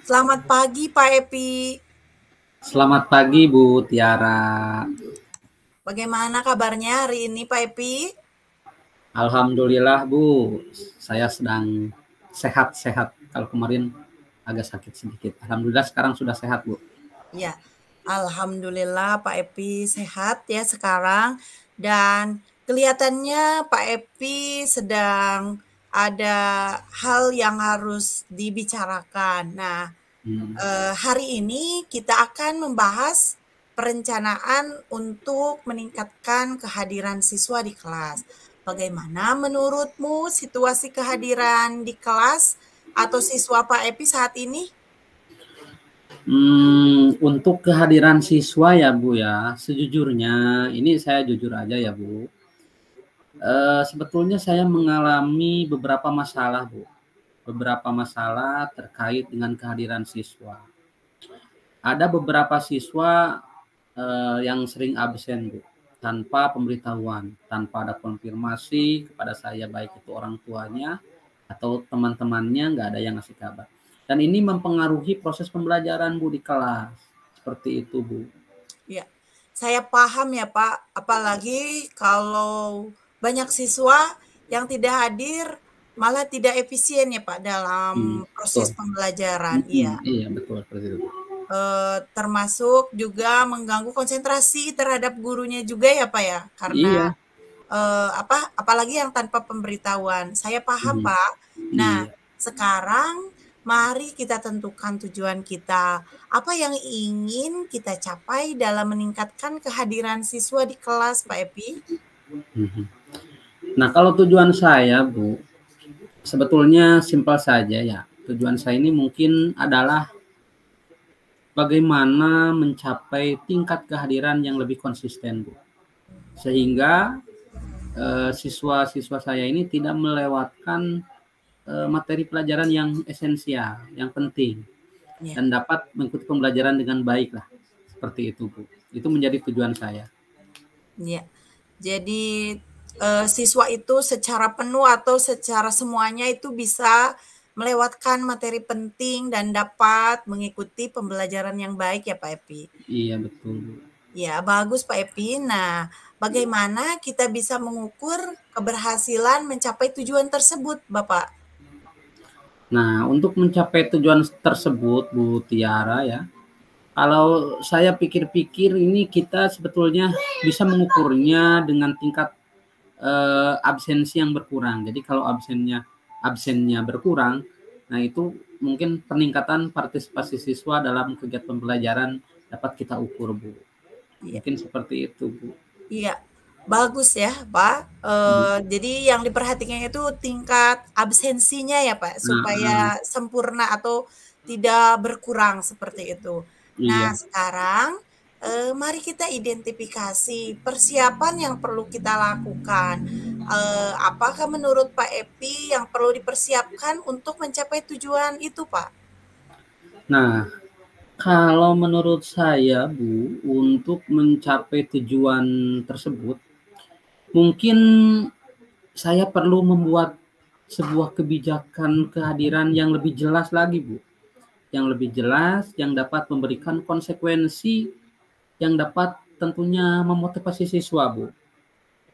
Selamat pagi Pak Epi. Selamat pagi Bu Tiara. Bagaimana kabarnya hari ini Pak Epi? Alhamdulillah Bu, saya sedang sehat-sehat. Kalau kemarin agak sakit sedikit. Alhamdulillah sekarang sudah sehat Bu. Ya, alhamdulillah Pak Epi sehat ya sekarang dan kelihatannya Pak Epi sedang ada hal yang harus dibicarakan. Nah, hari ini kita akan membahas perencanaan untuk meningkatkan kehadiran siswa di kelas. Bagaimana menurutmu situasi kehadiran di kelas atau siswa Pak Epi saat ini? Untuk kehadiran siswa ya Bu ya, sejujurnya ini saya jujur aja ya Bu. Sebetulnya saya mengalami beberapa masalah Bu. Beberapa masalah terkait dengan kehadiran siswa. Ada beberapa siswa yang sering absen Bu, tanpa pemberitahuan, tanpa ada konfirmasi kepada saya, baik itu orang tuanya atau teman-temannya, nggak ada yang ngasih kabar. Dan ini mempengaruhi proses pembelajaran Bu di kelas. Seperti itu Bu. Ya, saya paham ya Pak, apalagi kalau banyak siswa yang tidak hadir malah tidak efisien ya Pak dalam Betul. proses pembelajaran. Iya. Iya betul seperti itu. Termasuk juga mengganggu konsentrasi terhadap gurunya juga ya Pak ya, karena Iya. apalagi yang tanpa pemberitahuan. Saya paham Pak. Nah, Iya. sekarang mari kita tentukan tujuan kita. Apa yang ingin kita capai dalam meningkatkan kehadiran siswa di kelas Pak Epi? Nah kalau tujuan saya Bu, sebetulnya simpel saja ya. Tujuan saya ini mungkin adalah bagaimana mencapai tingkat kehadiran yang lebih konsisten Bu, sehingga siswa-siswa saya ini tidak melewatkan materi pelajaran yang esensial, yang penting, Ya, dan dapat mengikuti pembelajaran dengan baik lah, seperti itu Bu. Itu menjadi tujuan saya. ya. Jadi siswa itu secara penuh atau secara semuanya itu bisa melewatkan materi penting dan dapat mengikuti pembelajaran yang baik ya Pak Epi. Iya betul Bu. Ya, bagus Pak Epi. Nah, bagaimana kita bisa mengukur keberhasilan mencapai tujuan tersebut, Bapak? Nah untuk mencapai tujuan tersebut Bu Tiara ya, kalau saya pikir-pikir ini kita sebetulnya bisa mengukurnya dengan tingkat absensi yang berkurang. Jadi kalau absennya berkurang, nah itu mungkin peningkatan partisipasi siswa dalam kegiatan pembelajaran dapat kita ukur Bu. Iya, Mungkin seperti itu Bu. iya. Bagus ya, Pak. Jadi yang diperhatikan itu tingkat absensinya ya, Pak, Nah, supaya sempurna atau tidak berkurang seperti itu. Nah, iya. sekarang mari kita identifikasi persiapan yang perlu kita lakukan. Apakah menurut Pak Epi yang perlu dipersiapkan untuk mencapai tujuan itu, Pak? Nah, kalau menurut saya Bu, untuk mencapai tujuan tersebut, mungkin saya perlu membuat sebuah kebijakan kehadiran yang lebih jelas lagi Bu. Yang lebih jelas, yang dapat memberikan konsekuensi, yang dapat tentunya memotivasi siswa Bu.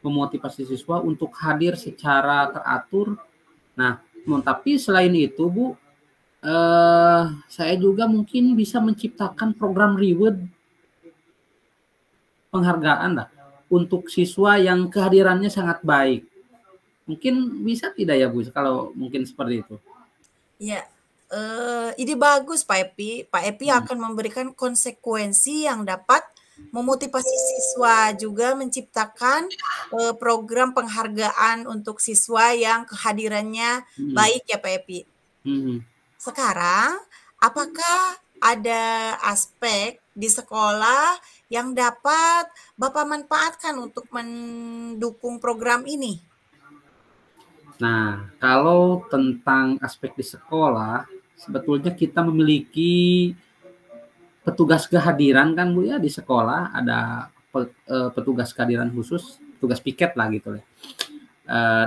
Memotivasi siswa untuk hadir secara teratur. Nah, tapi selain itu Bu, saya juga mungkin bisa menciptakan program reward penghargaan lah untuk siswa yang kehadirannya sangat baik. Mungkin bisa tidak ya Bu, kalau mungkin seperti itu? Ya, ide bagus Pak Epi. Pak Epi akan memberikan konsekuensi yang dapat memotivasi siswa, juga menciptakan program penghargaan untuk siswa yang kehadirannya Hmm. baik ya Pak Epi. Hmm. Sekarang, apakah ada aspek di sekolah yang dapat Bapak manfaatkan untuk mendukung program ini? Nah, kalau tentang aspek di sekolah, sebetulnya kita memiliki petugas kehadiran kan Bu ya, di sekolah ada petugas kehadiran khusus, petugas piket lah gitu ya.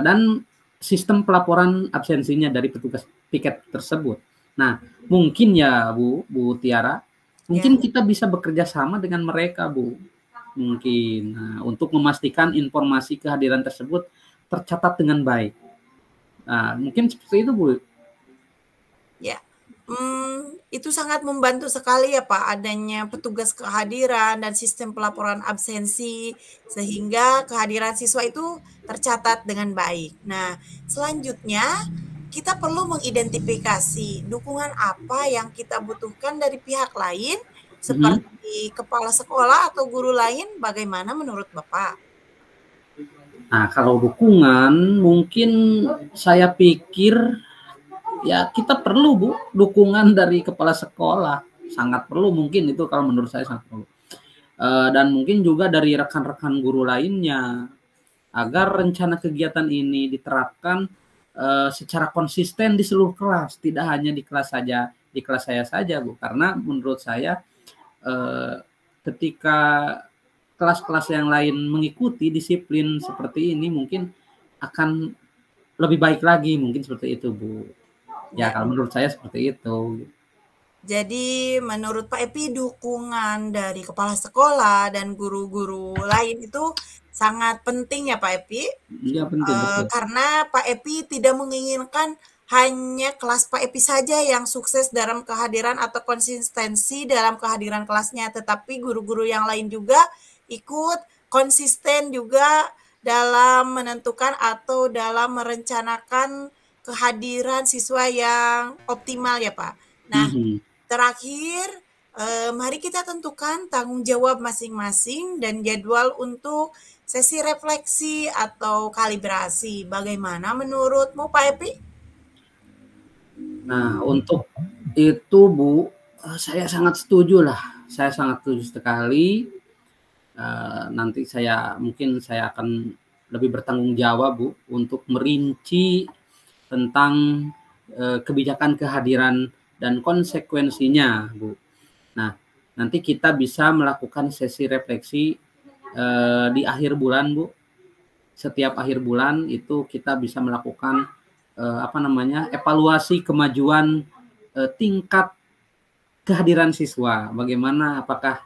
Dan sistem pelaporan absensinya dari petugas piket tersebut. Nah, mungkin ya Bu Tiara, Ya. mungkin kita bisa bekerja sama dengan mereka Bu, mungkin. Nah, untuk memastikan informasi kehadiran tersebut tercatat dengan baik. Nah, mungkin seperti itu Bu. Ya, itu sangat membantu sekali ya Pak, adanya petugas kehadiran dan sistem pelaporan absensi, sehingga kehadiran siswa itu tercatat dengan baik. Nah, selanjutnya kita perlu mengidentifikasi dukungan apa yang kita butuhkan dari pihak lain, Mhm. seperti kepala sekolah atau guru lain, bagaimana menurut Bapak? Nah, kalau dukungan mungkin saya pikir ya kita perlu Bu dukungan dari kepala sekolah, sangat perlu mungkin itu kalau menurut saya sangat perlu. Dan mungkin juga dari rekan-rekan guru lainnya agar rencana kegiatan ini diterapkan secara konsisten di seluruh kelas, tidak hanya di kelas saja, di kelas saya saja Bu, karena menurut saya eh, ketika kelas-kelas yang lain mengikuti disiplin seperti ini mungkin akan lebih baik lagi mungkin seperti itu Bu. Ya Ya. kalau menurut saya seperti itu. Jadi menurut Pak Epi dukungan dari kepala sekolah dan guru-guru lain itu sangat penting ya Pak Epi, Iya penting betul. karena Pak Epi tidak menginginkan hanya kelas Pak Epi saja yang sukses dalam kehadiran atau konsistensi dalam kehadiran kelasnya, tetapi guru-guru yang lain juga ikut konsisten juga dalam menentukan atau dalam merencanakan kehadiran siswa yang optimal ya Pak. Nah, Mhm. terakhir, mari kita tentukan tanggung jawab masing-masing dan jadwal untuk sesi refleksi atau kalibrasi. Bagaimana menurutmu, Pak Epi? Nah untuk itu Bu, saya sangat setuju lah. Saya sangat setuju sekali. Nanti mungkin saya akan lebih bertanggung jawab Bu untuk merinci tentang kebijakan kehadiran dan konsekuensinya Bu. Nah nanti kita bisa melakukan sesi refleksi di akhir bulan Bu. Setiap akhir bulan itu kita bisa melakukan evaluasi kemajuan tingkat kehadiran siswa. Bagaimana apakah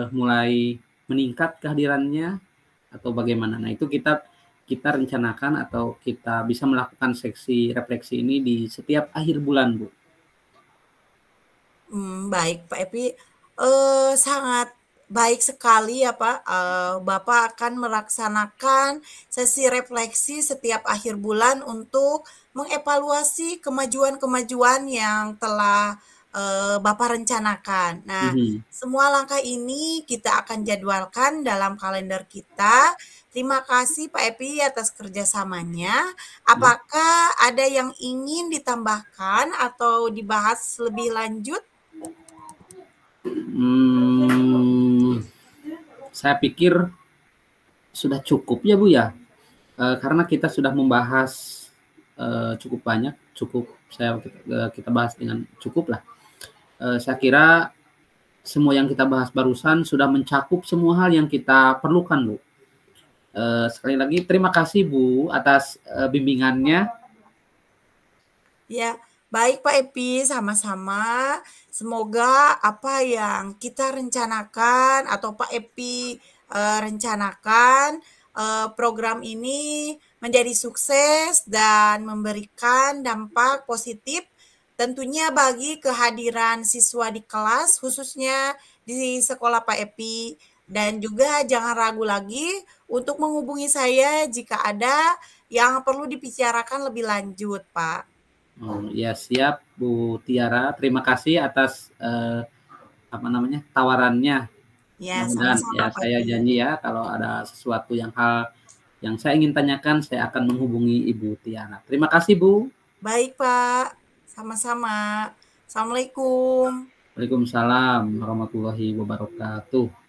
mulai meningkat kehadirannya atau bagaimana. Nah, itu kita kita rencanakan atau kita bisa melakukan seksi refleksi ini di setiap akhir bulan, Bu. Baik, Pak Epi, sangat baik sekali ya, Pak, Bapak akan melaksanakan sesi refleksi setiap akhir bulan untuk mengevaluasi kemajuan-kemajuan yang telah, Bapak rencanakan. Nah, Mhm. semua langkah ini kita akan jadwalkan dalam kalender kita. Terima kasih Pak Epi atas kerjasamanya. Ya. Apakah ada yang ingin ditambahkan atau dibahas lebih lanjut? Hmm, saya pikir sudah cukup ya Bu ya, karena kita sudah membahas cukup banyak, kita bahas dengan cukup lah. Saya kira semua yang kita bahas barusan sudah mencakup semua hal yang kita perlukan Bu. Sekali lagi terima kasih Bu atas bimbingannya. Ya, baik Pak Epi, sama-sama. Semoga apa yang kita rencanakan atau Pak Epi rencanakan program ini menjadi sukses dan memberikan dampak positif tentunya bagi kehadiran siswa di kelas khususnya di sekolah Pak Epi dan juga jangan ragu lagi untuk menghubungi saya jika ada yang perlu dibicarakan lebih lanjut, Pak. Oh, ya siap Bu Tiara. Terima kasih atas tawarannya. Ya, Mudah-mudahan sama-sama ya Pak saya Epi. janji ya kalau ada sesuatu hal yang saya ingin tanyakan saya akan menghubungi Ibu Tiara. Terima kasih Bu. Baik, Pak. Sama-sama. Assalamualaikum. Waalaikumsalam warahmatullahi wabarakatuh.